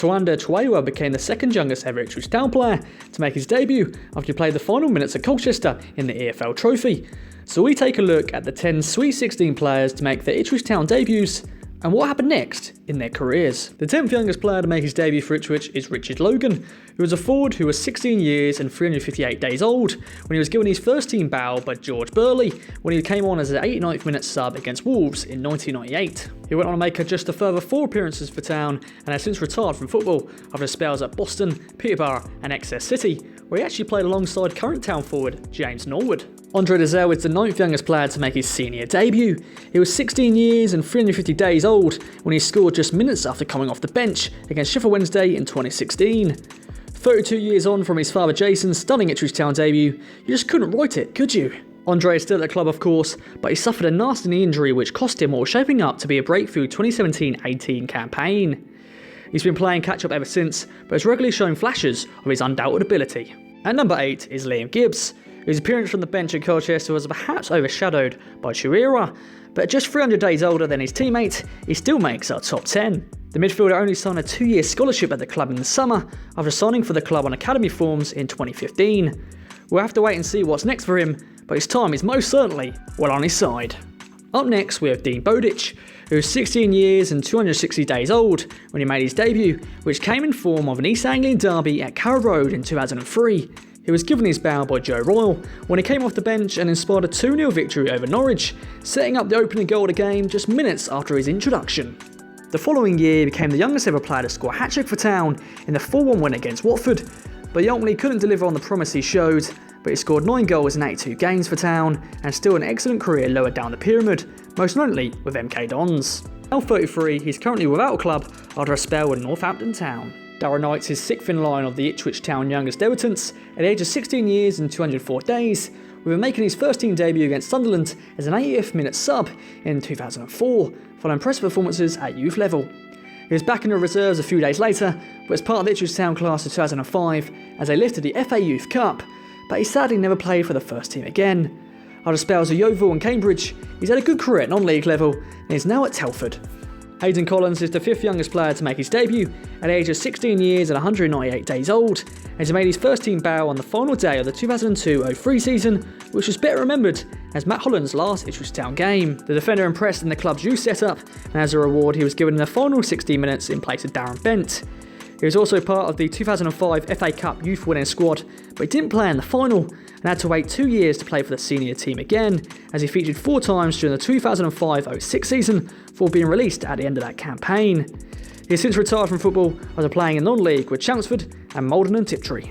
Tawanda Chirewa became the second youngest ever Ipswich Town player to make his debut after he played the final minutes at Colchester in the EFL Trophy. So we take a look at the 10 Sweet 16 players to make their Ipswich Town debuts and what happened next in their careers. The 10th youngest player to make his debut for Ipswich is Richard Logan, who was a forward who was 16 years and 358 days old when he was given his first team bow by George Burley when he came on as an 89th minute sub against Wolves in 1998. He went on to make just a further 4 appearances for Town and has since retired from football after spells at Boston, Peterborough and Excess City, where he actually played alongside current Town forward James Norwood. Andre Dezelle is the 9th youngest player to make his senior debut. He was 16 years and 350 days old when he scored just minutes after coming off the bench against Sheffield Wednesday in 2016. 32 years on from his father Jason's stunning Ipswich Town debut, you just couldn't write it, could you? Andre is still at the club of course, but he suffered a nasty knee injury which cost him what was shaping up to be a breakthrough 2017-18 campaign. He's been playing catch-up ever since, but has regularly shown flashes of his undoubted ability. At number 8 is Liam Gibbs, whose appearance from the bench at Colchester was perhaps overshadowed by Chirewa, but just 300 days older than his teammate, he still makes our top 10. The midfielder only signed a 2-year scholarship at the club in the summer after signing for the club on academy forms in 2015. We'll have to wait and see what's next for him, but his time is most certainly well on his side. Up next we have Dean Bowditch, who was 16 years and 260 days old when he made his debut, which came in form of an East Anglian derby at Carrow Road in 2003. He was given his bow by Joe Royle when he came off the bench and inspired a 2-0 victory over Norwich, setting up the opening goal of the game just minutes after his introduction. The following year he became the youngest ever player to score a hat-trick for Town in the 4-1 win against Watford, but he ultimately couldn't deliver on the promise he showed, but he scored 9 goals in 82 games for Town and still an excellent career lower down the pyramid, most notably with MK Dons. Now 33, he's currently without a club after a spell with Northampton Town. Darren Knight's his 6th in line of the Ipswich Town youngest debutants at the age of 16 years and 204 days, with him making his first team debut against Sunderland as an 80th minute sub in 2004, following impressive performances at youth level. He was back in the reserves a few days later, but as part of the Ipswich Town class of 2005 as they lifted the FA Youth Cup, but he sadly never played for the first team again. After spells at Yeovil and Cambridge, he's had a good career at non-league level and is now at Telford. Hayden Collins is the 5th youngest player to make his debut at the age of 16 years and 198 days old, as he made his first team bow on the final day of the 2002-03 season, which was better remembered as Matt Holland's last Ipswich Town game. The defender impressed in the club's youth setup, and as a reward he was given the final 60 minutes in place of Darren Bent. He was also part of the 2005 FA Cup youth winning squad, but he didn't play in the final and had to wait 2 years to play for the senior team again, as he featured 4 times during the 2005-06 season before being released at the end of that campaign. He has since retired from football after playing in non-league with Chelmsford and Malden and Tiptree.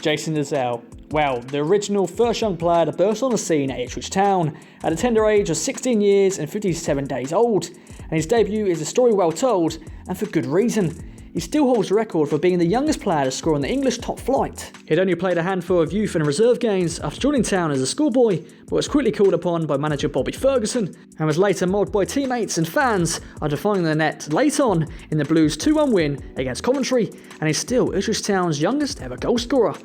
Jason Dezelle. Well, the original first young player to burst on the scene at Ipswich Town at a tender age of 16 years and 57 days old, and his debut is a story well told, and for good reason. He still holds the record for being the youngest player to score in the English top flight. He had only played a handful of youth and reserve games after joining Town as a schoolboy, but was quickly called upon by manager Bobby Ferguson and was later mobbed by teammates and fans after finding the net late on in the Blues' 2-1 win against Coventry, and is still Ipswich Town's youngest ever goalscorer.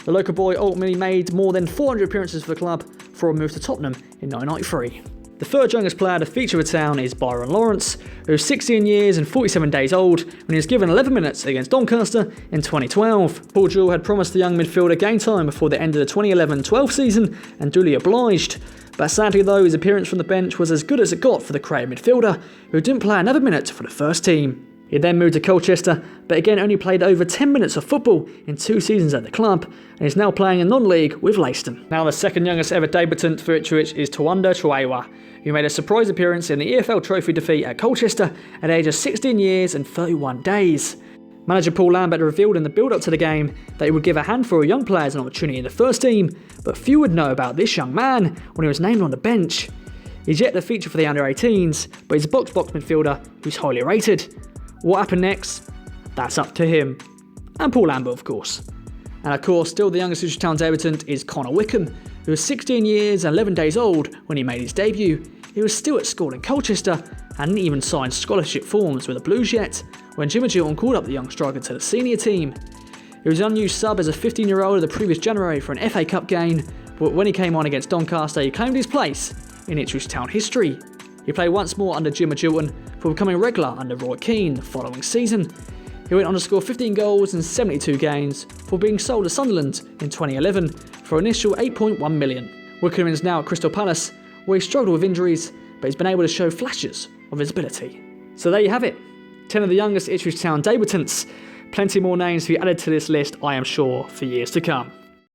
The local boy ultimately made more than 400 appearances for the club before a move to Tottenham in 1993. The 3rd youngest player to feature for Town is Byron Lawrence, who was 16 years and 47 days old when he was given 11 minutes against Doncaster in 2012. Paul Jewell had promised the young midfielder game time before the end of the 2011-12 season and duly obliged, but sadly though his appearance from the bench was as good as it got for the creative midfielder, who didn't play another minute for the first team. He then moved to Colchester, but again only played over 10 minutes of football in 2 seasons at the club, and is now playing in non-league with Leiston. Now the 2nd youngest ever debutant for Ipswich is Tawanda Chirewa, who made a surprise appearance in the EFL Trophy defeat at Colchester at the age of 16 years and 31 days. Manager Paul Lambert revealed in the build-up to the game that he would give a handful of young players an opportunity in the first team, but few would know about this young man when he was named on the bench. He's yet to feature for the under-18s, but he's a box-box midfielder who's highly rated. What happened next? That's up to him. And Paul Lambert, of course. And of course, still the youngest Ipswich Town debutant is Connor Wickham, who was 16 years and 11 days old when he made his debut. He was still at school in Colchester and hadn't even signed scholarship forms with the Blues yet, when Jimmy Gilton called up the young striker to the senior team. He was an unused sub as a 15-year-old of the previous January for an FA Cup game, but when he came on against Doncaster, he claimed his place in Ipswich Town history. He played once more under Jimmy Gilton before becoming regular under Roy Keane the following season. He went on to score 15 goals in 72 games before being sold to Sunderland in 2011 for an initial £8.1 million. Wickham is now at Crystal Palace, where he struggled with injuries, but he's been able to show flashes of his ability. So there you have it, 10 of the youngest Ipswich Town debutants. Plenty more names to be added to this list, I am sure, for years to come.